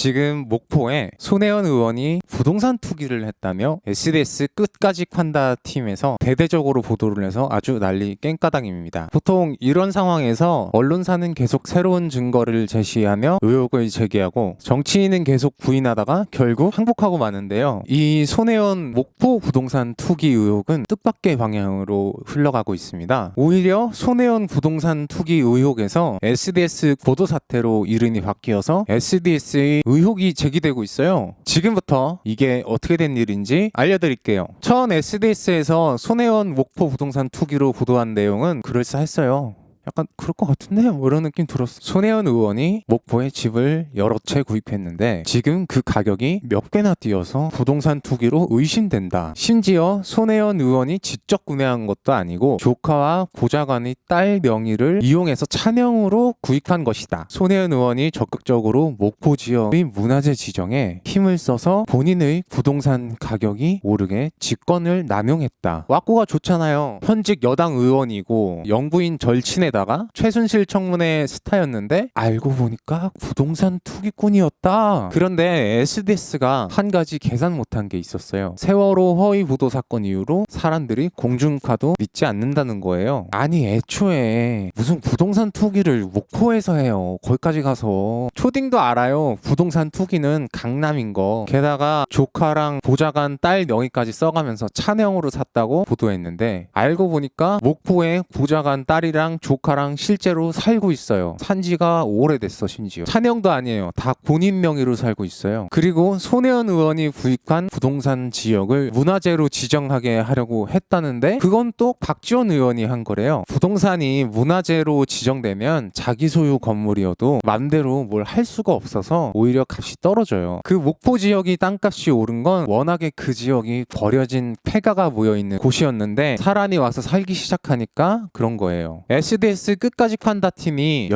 지금 목포에 손혜원 의원이 부동산 투기를 했다며 SDS 끝까지 판다 팀에서 대대적으로 보도를 해서 아주 난리 깽까당입니다. 보통 이런 상황에서 언론사는 계속 새로운 증거를 제시하며 의혹을 제기하고 정치인은 계속 부인하다가 결국 항복하고 마는데요. 이 손혜원 목포 부동산 투기 의혹은 뜻밖의 방향으로 흘러가고 있습니다. 오히려 손혜원 부동산 투기 의혹에서 SDS 보도 사태로 이름이 바뀌어서 SDS의 의혹이 제기되고 있어요. 지금부터 이게 어떻게 된 일인지 알려드릴게요. 첫 SDS에서 손혜원 목포 부동산 투기로 보도한 내용은 그럴싸했어요. 약간 그럴 것 같은데? 뭐 이런 느낌 들었어. 손혜원 의원이 목포에 집을 여러 채 구입했는데 지금 그 가격이 몇 개나 뛰어서 부동산 투기로 의심된다. 심지어 손혜원 의원이 직접 구매한 것도 아니고 조카와 보좌관의 딸 명의를 이용해서 차명으로 구입한 것이다. 손혜원 의원이 적극적으로 목포 지역의 문화재 지정에 힘을 써서 본인의 부동산 가격이 오르게 직권을 남용했다. 왁구가 좋잖아요. 현직 여당 의원이고 영부인 절친에 다가 최순실 청문회 스타였는데 알고 보니까 부동산 투기꾼이었다. 그런데 SDS가 한 가지 계산 못한 게 있었어요. 세월호 허위 보도 사건 이후로 사람들이 공중파도 믿지 않는다는 거예요. 아니 애초에 무슨 부동산 투기를 목포에서 해요. 거기까지 가서 초딩도 알아요. 부동산 투기는 강남인 거. 게다가 조카랑 보좌관 딸 명의까지 써가면서 차명으로 샀다고 보도했는데 알고 보니까 목포에 보좌관 딸이랑 조카랑 실제로 살고 있어요. 산지가 오래됐어. 심지어 차명도 아니에요. 다 본인 명의로 살고 있어요. 그리고 손혜원 의원이 구입한 부동산 지역을 문화재로 지정하게 하려고 했다는데 그건 또 박지원 의원이 한 거래요. 부동산이 문화재로 지정되면 자기 소유 건물이어도 맘대로 뭘 할 수가 없어서 오히려 값이 떨어져요. 그 목포 지역이 땅값이 오른 건 워낙에 그 지역이 버려진 폐가가 모여있는 곳이었는데 사람이 와서 살기 시작하니까 그런 거예요. SDS 끝까지 판다 팀이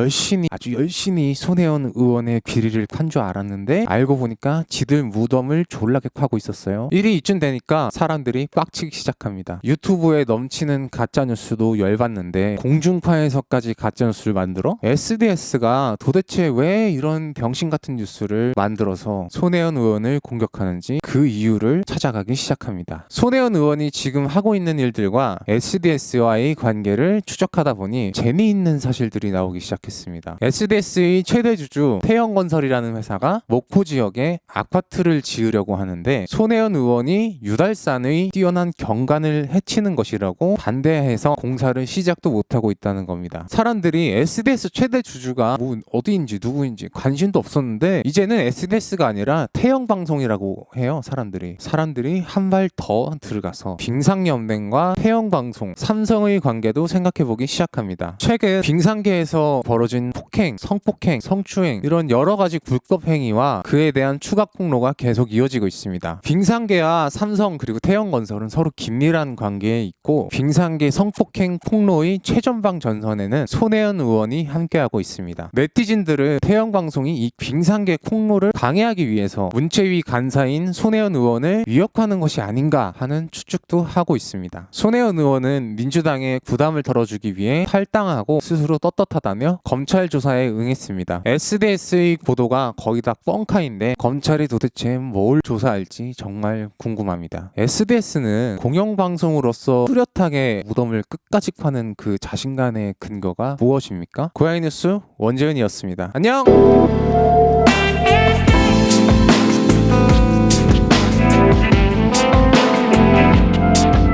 아주 열심히 손혜원 의원의 비리를 판 줄 알았는데 알고 보니까 지들 무덤을 졸라게 파고 있었어요. 일이 이쯤 되니까 사람들이 빡치기 시작합니다. 유튜브에 넘치는 가짜뉴스도 열받는데 공중파에서까지 가짜뉴스를 만들어? SDS가 도대체 왜 이런 병신 같은 뉴스를 만들어서 손혜원 의원을 공격하는지 그 이유를 찾아가기 시작합니다. 손혜원 의원이 지금 하고 있는 일들과 SDS와의 관계를 추적하다 보니 재미있는 사실들이 나오기 시작했습니다. SDS의 최대 주주 태영건설이라는 회사가 목포 지역에 아파트를 지으려고 하는데 손혜원 의원이 유달산의 뛰어난 경관을 해치는 것이라고 반대해서 공사를 시작도 못하고 있다는 겁니다. 사람들이 SDS 최대 주주가 뭐 어디인지 누구인지 관심도 없었는데 이제는 SDS가 아니라 태영방송이라고 해요. 사람들이 한 발 더 들어가서 빙상연맹과 태영방송, 삼성의 관계도 생각해보기 시작합니다. 최근 빙상계에서 벌어진 폭행, 성폭행, 성추행 이런 여러 가지 불법 행위와 그에 대한 추가 폭로가 계속 이어지고 있습니다. 빙상계와 삼성 그리고 태영건설은 서로 긴밀한 관계에 있고 빙상계 성폭행 폭로의 최전방 전선에는 손혜원 의원이 함께하고 있습니다. 네티즌들은 태영방송이 이 빙상계 폭로를 방해하기 위해서 문체위 간사인 손혜원 의원을 위협하는 것이 아닌가 하는 추측도 하고 있습니다. 손혜원 의원은 민주당에 부담을 덜어주기 위해 탈당하고 스스로 떳떳하다며 검찰 조사에 응했습니다. SDS의 보도가 거의 다 뻥카인데 검찰이 도대체 뭘 조사할지 정말 궁금합니다. SDS는 공영방송으로서 뚜렷하게 무덤을 끝까지 파는 그 자신감의 근거가 무엇입니까? 고양이 뉴스 원재은이었습니다. 안녕!